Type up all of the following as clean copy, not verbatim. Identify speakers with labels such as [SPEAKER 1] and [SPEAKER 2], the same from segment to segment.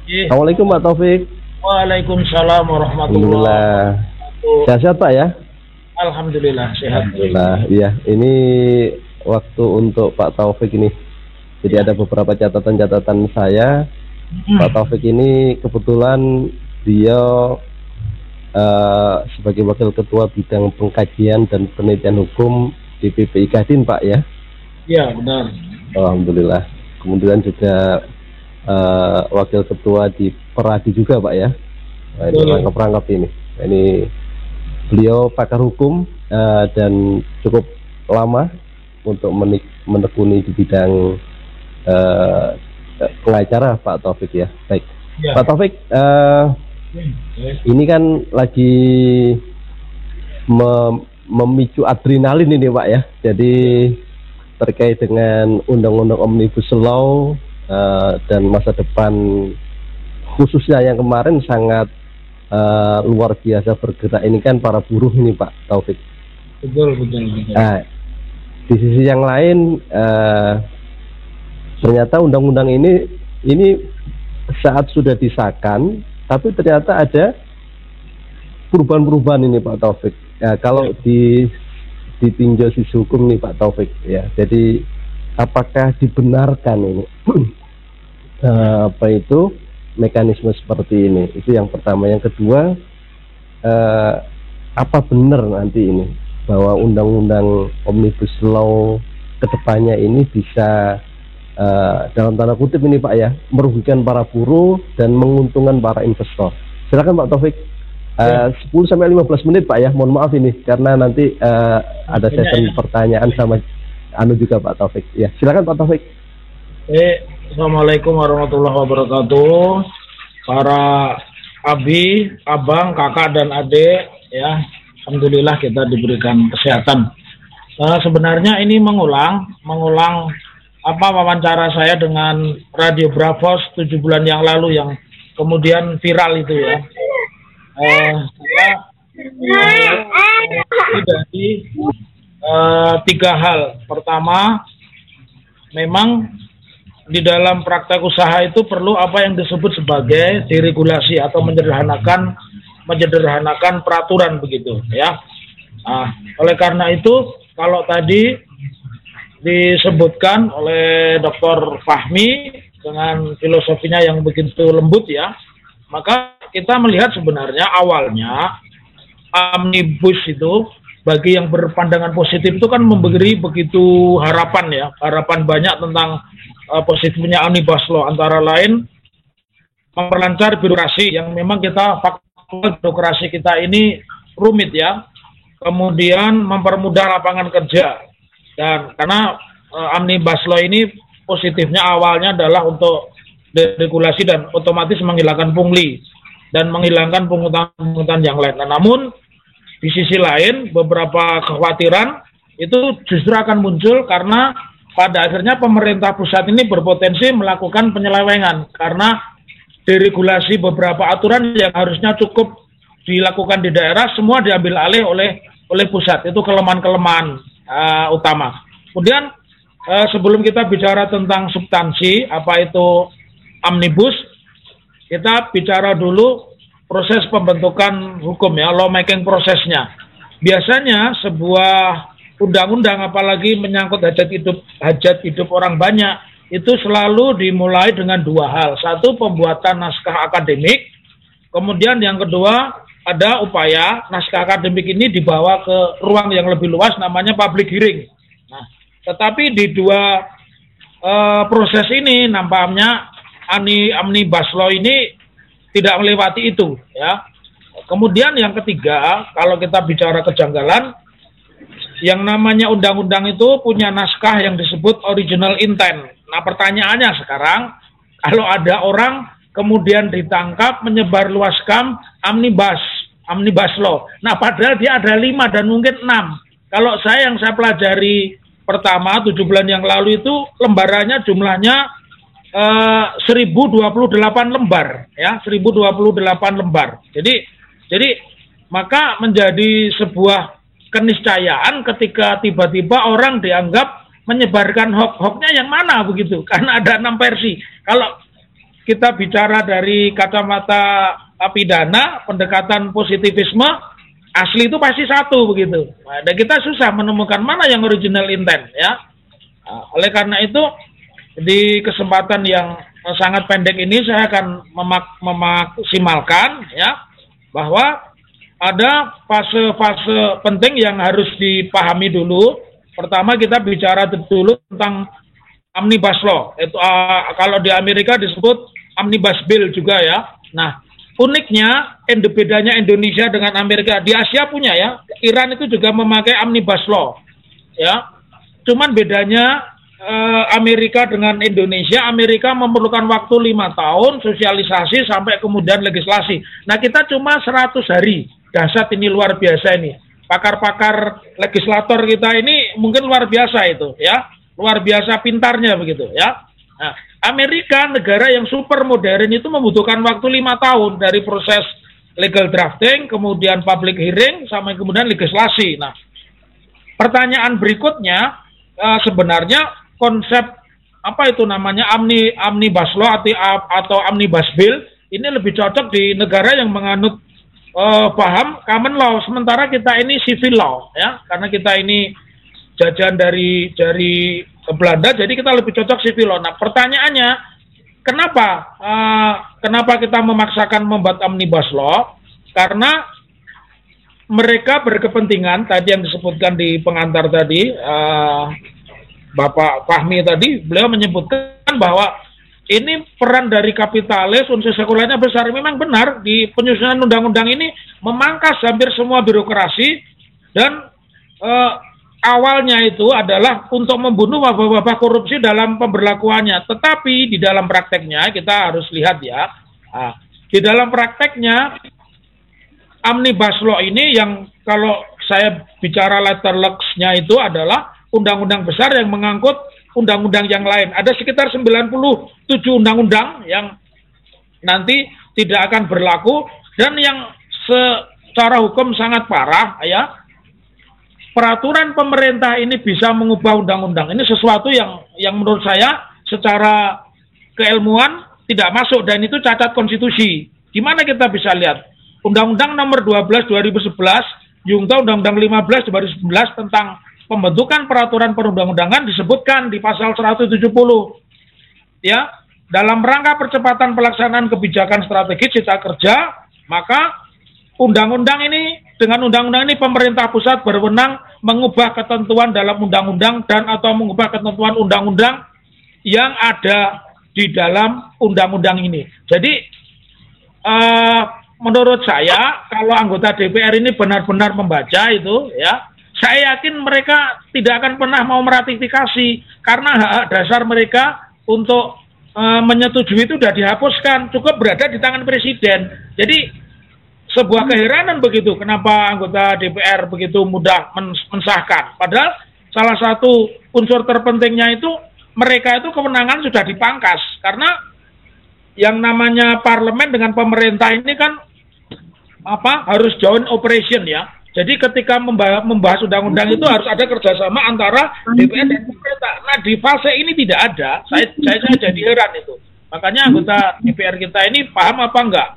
[SPEAKER 1] Assalamualaikum Pak Taufik.
[SPEAKER 2] Waalaikumsalam warahmatullahi
[SPEAKER 1] Alhamdulillah.
[SPEAKER 2] wabarakatuh.
[SPEAKER 1] Sehat Pak ya?
[SPEAKER 2] Alhamdulillah sehat.
[SPEAKER 1] Alhamdulillah. Iya, ini waktu untuk Pak Taufik ini. Jadi ada beberapa catatan-catatan saya. Pak Taufik ini kebetulan dia sebagai wakil ketua bidang pengkajian dan penelitian hukum di PPI Kadin Pak ya?
[SPEAKER 2] Iya benar.
[SPEAKER 1] Alhamdulillah. Kemudian juga wakil ketua di Peradi juga Pak ya? Nah, ini rangkap-rangkap ini. Ini beliau pakar hukum dan cukup lama untuk menekuni di bidang pengacara Pak Taufik ya. Baik. Ya. Pak Taufik, ini kan lagi memicu adrenalin ini Pak ya. Jadi terkait dengan undang-undang Omnibus Law dan masa depan khususnya yang kemarin sangat luar biasa bergerak ini kan para buruh ini Pak Taufik.
[SPEAKER 2] Betul.
[SPEAKER 1] Nah, di sisi yang lain ternyata undang-undang ini saat sudah disahkan, tapi ternyata ada perubahan-perubahan ini Pak Taufik. Ya, kalau ditinjau sisi hukum nih Pak Taufik ya. Jadi apakah dibenarkan ini apa itu mekanisme seperti ini? Itu yang pertama. Yang kedua, apa benar nanti ini bahwa undang-undang Omnibus Law kedepannya ini bisa dalam tanda kutip ini Pak ya, merugikan para buruh dan menguntungkan para investor? Silakan Pak Taufik. 10-15 menit Pak ya, mohon maaf ini karena nanti ada sesi pertanyaan sama juga Pak Taufik. Ya, silakan Pak Taufik.
[SPEAKER 2] Assalamualaikum warahmatullahi wabarakatuh. Para abi, abang, kakak dan adik ya, alhamdulillah kita diberikan kesehatan. Sebenarnya ini mengulang apa wawancara saya dengan Radio Bravos 7 bulan yang lalu yang kemudian viral itu ya. Saya dari 3 hal. Pertama, memang di dalam praktek usaha itu perlu apa yang disebut sebagai deregulasi atau menyederhanakan peraturan begitu ya. Nah, oleh karena itu kalau tadi disebutkan oleh Dr. Fahmi dengan filosofinya yang begitu lembut ya, maka kita melihat sebenarnya awalnya Omnibus itu bagi yang berpandangan positif itu kan memberi begitu harapan banyak tentang positifnya Omnibus Law, antara lain memperlancar birokrasi yang memang birokrasi kita ini rumit ya, kemudian mempermudah lapangan kerja, dan karena Omnibus Law ini positifnya awalnya adalah untuk deregulasi dan otomatis menghilangkan pungli dan menghilangkan pungutan yang lain. Nah, namun di sisi lain beberapa kekhawatiran itu justru akan muncul karena pada akhirnya pemerintah pusat ini berpotensi melakukan penyelewengan karena deregulasi beberapa aturan yang harusnya cukup dilakukan di daerah semua diambil alih oleh pusat. Itu kelemahan-kelemahan utama. Kemudian sebelum kita bicara tentang substansi apa itu Omnibus, kita bicara dulu proses pembentukan hukum ya, lawmaking prosesnya. Biasanya sebuah undang-undang apalagi menyangkut hajat hidup orang banyak itu selalu dimulai dengan 2 hal. Satu, pembuatan naskah akademik. Kemudian yang kedua, ada upaya naskah akademik ini dibawa ke ruang yang lebih luas namanya public hearing. Nah, tetapi di 2 proses ini nampaknya Omnibus Law ini tidak melewati itu ya. Kemudian yang ketiga, kalau kita bicara kejanggalan, yang namanya undang-undang itu punya naskah yang disebut original intent. Nah, pertanyaannya sekarang, kalau ada orang kemudian ditangkap menyebarluaskan Omnibus Law. Nah, padahal dia ada 5 dan mungkin 6. Kalau yang saya pelajari pertama 7 bulan yang lalu itu lembarannya jumlahnya 1028 lembar ya, 1028 lembar. Jadi maka menjadi sebuah keniscayaan ketika tiba-tiba orang dianggap menyebarkan hoax-hoaxnya yang mana begitu, karena ada 6 versi. Kalau kita bicara dari kacamata pidana, pendekatan positivisme, asli itu pasti satu begitu. Nah, dan kita susah menemukan mana yang original intent ya. Nah, oleh karena itu di kesempatan yang sangat pendek ini saya akan memaksimalkan ya bahwa ada fase-fase penting yang harus dipahami dulu. Pertama kita bicara dulu tentang Omnibus Law. Itu kalau di Amerika disebut Omnibus Bill juga ya. Nah, uniknya bedanya Indonesia dengan Amerika, di Asia punya ya. Iran itu juga memakai Omnibus Law. Ya. Cuman bedanya Amerika dengan Indonesia, Amerika memerlukan waktu 5 tahun sosialisasi sampai kemudian legislasi. Nah, kita cuma 100 hari. Dahsyat ini, luar biasa ini. Pakar-pakar legislator kita ini mungkin luar biasa itu ya. Luar biasa pintarnya begitu ya. Nah, Amerika negara yang super modern itu membutuhkan waktu 5 tahun dari proses legal drafting, kemudian public hearing, sampai kemudian legislasi. Nah, pertanyaan berikutnya sebenarnya konsep apa itu namanya Omnibus Law atau Omnibus Bill ini lebih cocok di negara yang menganut paham common law, sementara kita ini civil law ya, karena kita ini jajahan dari Belanda, jadi kita lebih cocok civil law. Nah, pertanyaannya kenapa kita memaksakan membuat Omnibus Law? Karena mereka berkepentingan tadi yang disebutkan di pengantar tadi, Bapak Fahmi tadi, beliau menyebutkan bahwa ini peran dari kapitalis, unsur sekulernya besar. Memang benar, di penyusunan undang-undang ini memangkas hampir semua birokrasi, dan awalnya itu adalah untuk membunuh wabah-wabah korupsi dalam pemberlakuannya. Tetapi di dalam prakteknya, kita harus lihat ya, di dalam prakteknya, Omnibus Law ini yang kalau saya bicara letter luck-nya itu adalah undang-undang besar yang mengangkut undang-undang yang lain. Ada sekitar 97 undang-undang yang nanti tidak akan berlaku, dan yang secara hukum sangat parah ya. Peraturan pemerintah ini bisa mengubah undang-undang. Ini sesuatu yang menurut saya secara keilmuan tidak masuk, dan itu cacat konstitusi. Gimana kita bisa lihat? Undang-Undang nomor 12 2011, junto Undang-Undang 15 2011 tentang pembentukan peraturan perundang-undangan disebutkan di pasal 170. Ya, dalam rangka percepatan pelaksanaan kebijakan strategis cipta kerja, maka dengan undang-undang ini pemerintah pusat berwenang mengubah ketentuan dalam undang-undang dan atau mengubah ketentuan undang-undang yang ada di dalam undang-undang ini. Jadi menurut saya kalau anggota DPR ini benar-benar membaca itu ya, saya yakin mereka tidak akan pernah mau meratifikasi karena hak dasar mereka untuk menyetujui itu sudah dihapuskan, cukup berada di tangan presiden. Jadi sebuah keheranan begitu, kenapa anggota DPR begitu mudah mensahkan. Padahal salah satu unsur terpentingnya itu mereka itu kewenangan sudah dipangkas. Karena yang namanya parlemen dengan pemerintah ini kan harus joint operation ya. Jadi ketika membahas undang-undang itu harus ada kerjasama antara DPR dan pemerintah. Nah, di fase ini tidak ada. Saya jadi heran itu. Makanya anggota DPR kita ini paham apa enggak.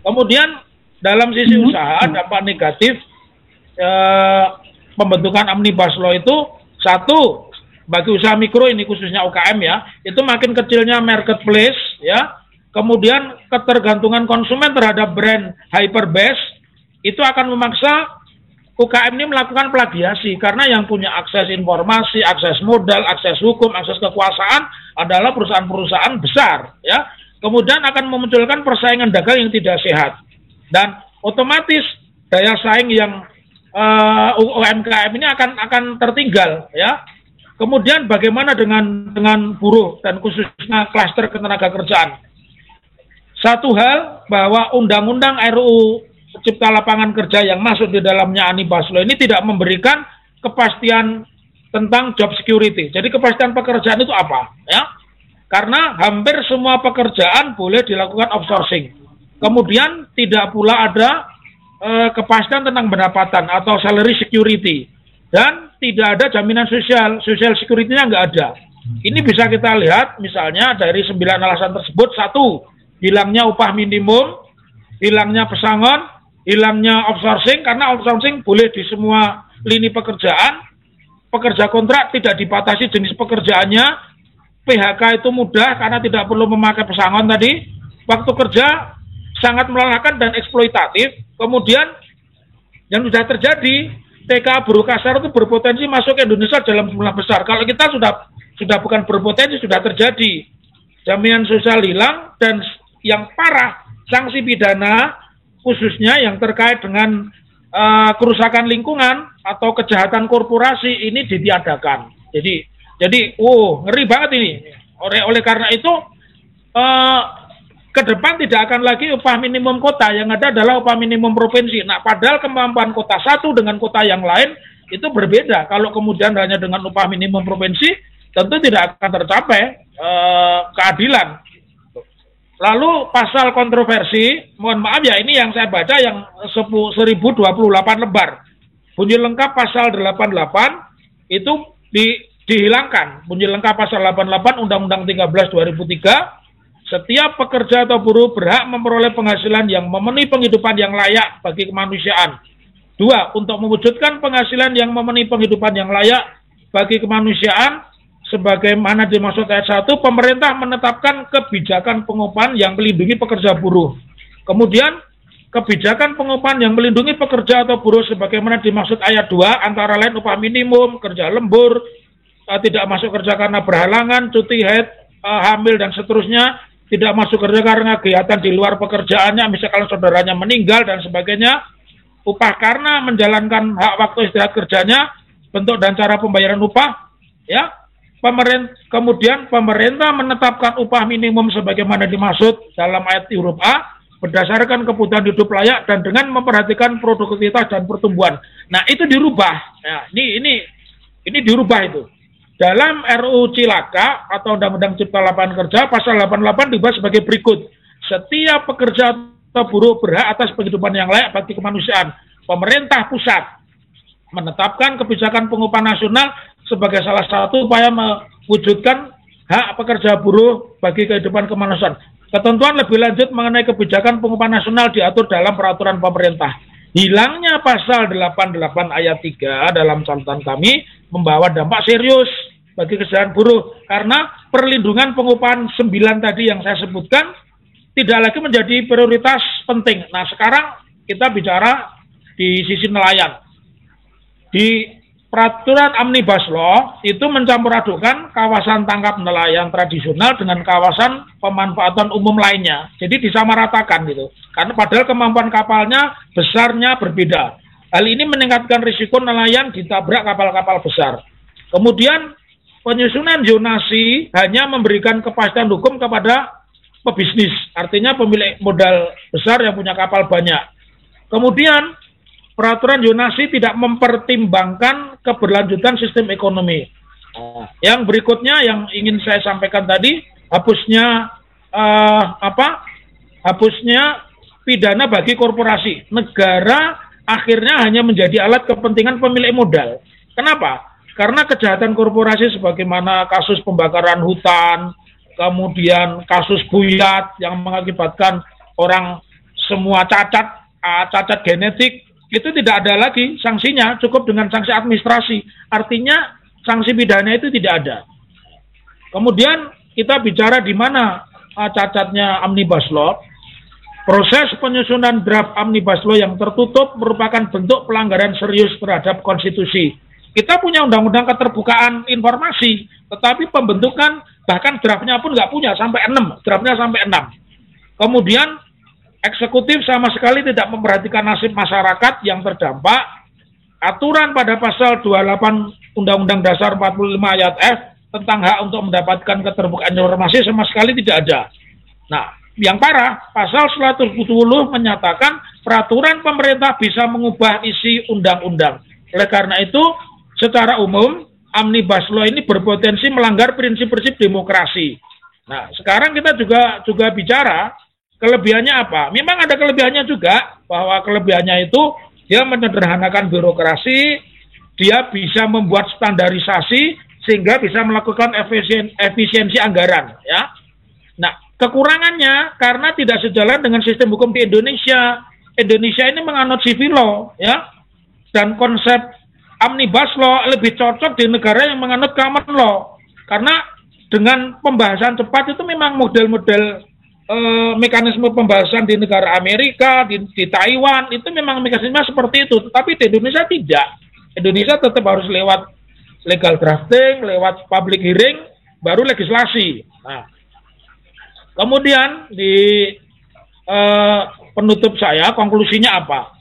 [SPEAKER 2] Kemudian dalam sisi usaha, dampak negatif pembentukan Omnibus Law itu, satu, bagi usaha mikro ini khususnya UKM ya, itu makin kecilnya marketplace ya, kemudian ketergantungan konsumen terhadap brand hyperbase, itu akan memaksa UKM ini melakukan plagiasi, karena yang punya akses informasi, akses modal, akses hukum, akses kekuasaan adalah perusahaan-perusahaan besar ya, kemudian akan memunculkan persaingan dagang yang tidak sehat. Dan otomatis daya saing yang UMKM ini akan tertinggal ya. Kemudian bagaimana dengan buruh dan khususnya klaster ketenagakerjaan. Satu hal bahwa undang-undang RUU Cipta Lapangan Kerja yang masuk di dalamnya Omnibus Law ini tidak memberikan kepastian tentang job security. Jadi kepastian pekerjaan itu apa ya? Karena hampir semua pekerjaan boleh dilakukan outsourcing. Kemudian tidak pula ada kepastian tentang pendapatan atau salary security. Dan tidak ada jaminan social security-nya nggak ada. Ini bisa kita lihat misalnya dari 9 alasan tersebut. 1, hilangnya upah minimum, hilangnya pesangon, hilangnya outsourcing, karena outsourcing boleh di semua lini pekerjaan, pekerja kontrak tidak dibatasi jenis pekerjaannya, PHK itu mudah karena tidak perlu memakai pesangon tadi, waktu kerja sangat melelahkan dan eksploitatif. Kemudian yang sudah terjadi, TKA buruh kasar itu berpotensi masuk ke Indonesia dalam jumlah besar. Kalau kita sudah bukan berpotensi, sudah terjadi. Jaminan sosial hilang, dan yang parah, sanksi pidana khususnya yang terkait dengan kerusakan lingkungan atau kejahatan korporasi ini ditiadakan. Jadi ngeri banget ini. Oleh karena itu ke depan tidak akan lagi upah minimum kota, yang ada adalah upah minimum provinsi. Nah, padahal kemampuan kota satu dengan kota yang lain itu berbeda. Kalau kemudian hanya dengan upah minimum provinsi, tentu tidak akan tercapai keadilan. Lalu pasal kontroversi, mohon maaf ya, ini yang saya baca yang 1028 lembar. Bunyi lengkap pasal 88 itu dihilangkan. Bunyi lengkap pasal 88 Undang-Undang 13 2003, setiap pekerja atau buruh berhak memperoleh penghasilan yang memenuhi penghidupan yang layak bagi kemanusiaan. 2, untuk mewujudkan penghasilan yang memenuhi penghidupan yang layak bagi kemanusiaan, sebagaimana dimaksud ayat 1, pemerintah menetapkan kebijakan pengupahan yang melindungi pekerja buruh. Kemudian, kebijakan pengupahan yang melindungi pekerja atau buruh sebagaimana dimaksud ayat 2, antara lain upah minimum, kerja lembur, tidak masuk kerja karena berhalangan, cuti haid, hamil, dan seterusnya, tidak masuk kerja karena kegiatan di luar pekerjaannya, misalkan saudaranya meninggal, dan sebagainya, upah karena menjalankan hak waktu istirahat kerjanya, bentuk dan cara pembayaran upah, ya. Kemudian pemerintah menetapkan upah minimum sebagaimana dimaksud dalam ayat huruf A berdasarkan kebutuhan hidup layak dan dengan memperhatikan produktivitas dan pertumbuhan. Nah, itu dirubah. Nah, ini dirubah itu. Dalam RUU Cilaka atau Undang-Undang Cipta Lapangan Kerja pasal 88 dibahas sebagai berikut. Setiap pekerja atau buruh berhak atas penghidupan yang layak bagi kemanusiaan. Pemerintah pusat menetapkan kebijakan pengupahan nasional sebagai salah satu upaya mewujudkan hak pekerja buruh bagi kehidupan kemanusiaan. Ketentuan lebih lanjut mengenai kebijakan pengupahan nasional diatur dalam peraturan pemerintah. Hilangnya pasal 88 ayat 3 dalam catatan kami membawa dampak serius bagi kesejahteraan buruh, karena perlindungan pengupahan 9 tadi yang saya sebutkan tidak lagi menjadi prioritas penting. Nah, sekarang kita bicara di sisi nelayan. Di peraturan Omnibus Law itu mencampur adukan kawasan tangkap nelayan tradisional dengan kawasan pemanfaatan umum lainnya. Jadi disamaratakan gitu. Karena padahal kemampuan kapalnya besarnya berbeda. Hal ini meningkatkan risiko nelayan ditabrak kapal-kapal besar. Kemudian penyusunan zonasi hanya memberikan kepastian hukum kepada pebisnis. Artinya pemilik modal besar yang punya kapal banyak. Kemudian peraturan zonasi tidak mempertimbangkan keberlanjutan sistem ekonomi. Yang berikutnya yang ingin saya sampaikan tadi, hapusnya pidana bagi korporasi. Negara akhirnya hanya menjadi alat kepentingan pemilik modal. Kenapa? Karena kejahatan korporasi sebagaimana kasus pembakaran hutan, kemudian kasus buyat yang mengakibatkan orang semua cacat genetik, itu tidak ada lagi sanksinya, cukup dengan sanksi administrasi. Artinya sanksi pidana itu tidak ada. Kemudian kita bicara di mana cacatnya Omnibus Law. Proses penyusunan draft Omnibus Law yang tertutup merupakan bentuk pelanggaran serius terhadap konstitusi. Kita punya undang-undang keterbukaan informasi, tetapi pembentukan bahkan draftnya pun nggak punya, sampai 6. Draftnya sampai 6. Kemudian eksekutif sama sekali tidak memperhatikan nasib masyarakat yang terdampak. Aturan pada pasal 28 Undang-Undang Dasar 45 ayat F tentang hak untuk mendapatkan keterbukaan informasi sama sekali tidak ada. Nah, yang parah, pasal 170 menyatakan peraturan pemerintah bisa mengubah isi undang-undang. Oleh karena itu, secara umum, Omnibus Law ini berpotensi melanggar prinsip-prinsip demokrasi. Nah, sekarang kita juga bicara kelebihannya apa? Memang ada kelebihannya juga, bahwa kelebihannya itu dia menyederhanakan birokrasi, dia bisa membuat standarisasi sehingga bisa melakukan efisiensi anggaran, ya. Nah, kekurangannya karena tidak sejalan dengan sistem hukum di Indonesia. Indonesia ini menganut civil law, ya, dan konsep omnibus law lebih cocok di negara yang menganut common law. Karena dengan pembahasan cepat itu memang model-model mekanisme pembahasan di negara Amerika, di Taiwan, itu memang mekanisme seperti itu. Tetapi di Indonesia tidak. Indonesia tetap harus lewat legal drafting, lewat public hearing, baru legislasi. Nah, kemudian di penutup saya, konklusinya apa?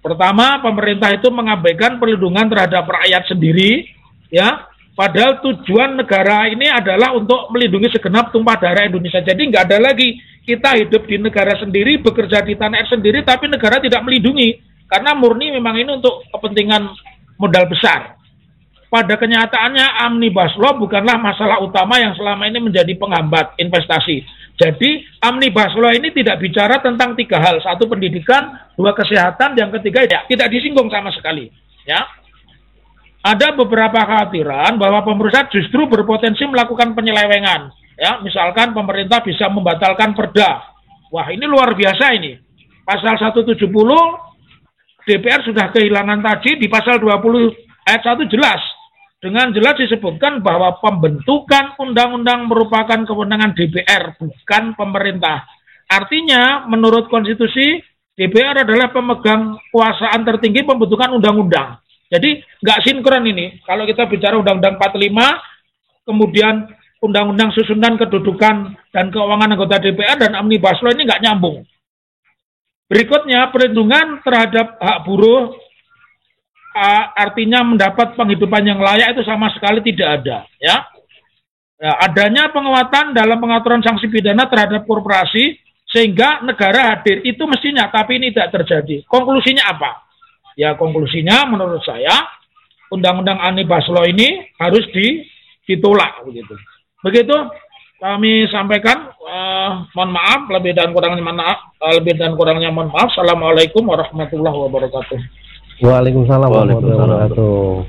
[SPEAKER 2] Pertama, pemerintah itu mengabaikan perlindungan terhadap rakyat sendiri, ya. Padahal tujuan negara ini adalah untuk melindungi segenap tumpah darah Indonesia. Jadi nggak ada lagi kita hidup di negara sendiri, bekerja di tanah air sendiri, tapi negara tidak melindungi. Karena murni memang ini untuk kepentingan modal besar. Pada kenyataannya Omnibus Law bukanlah masalah utama yang selama ini menjadi penghambat investasi. Jadi Omnibus Law ini tidak bicara tentang 3 hal. 1, pendidikan, 2, kesehatan, yang ketiga tidak disinggung sama sekali. Ya. Ada beberapa kekhawatiran bahwa pemerintah justru berpotensi melakukan penyelewengan. Ya, misalkan pemerintah bisa membatalkan perda. Wah, ini luar biasa ini. Pasal 170 DPR sudah kehilangan tadi, di pasal 20 ayat 1 jelas. Dengan jelas disebutkan bahwa pembentukan undang-undang merupakan kewenangan DPR, bukan pemerintah. Artinya, menurut konstitusi, DPR adalah pemegang kekuasaan tertinggi pembentukan undang-undang. Jadi nggak sinkron ini. Kalau kita bicara Undang-Undang 45, kemudian Undang-Undang Susunan Kedudukan dan Keuangan Anggota DPR dan Omnibus Law ini nggak nyambung. Berikutnya, perlindungan terhadap hak buruh, artinya mendapat penghidupan yang layak, itu sama sekali tidak ada. Ya, adanya penguatan dalam pengaturan sanksi pidana terhadap korporasi sehingga negara hadir itu mestinya, tapi ini tidak terjadi. Konklusinya apa? Ya, konklusinya menurut saya Undang-Undang Omnibus Law ini harus ditolak begitu. Begitu kami sampaikan. Mohon maaf lebih dan kurangnya mohon maaf. Assalamualaikum warahmatullahi wabarakatuh.
[SPEAKER 1] Waalaikumsalam warahmatullahi wabarakatuh.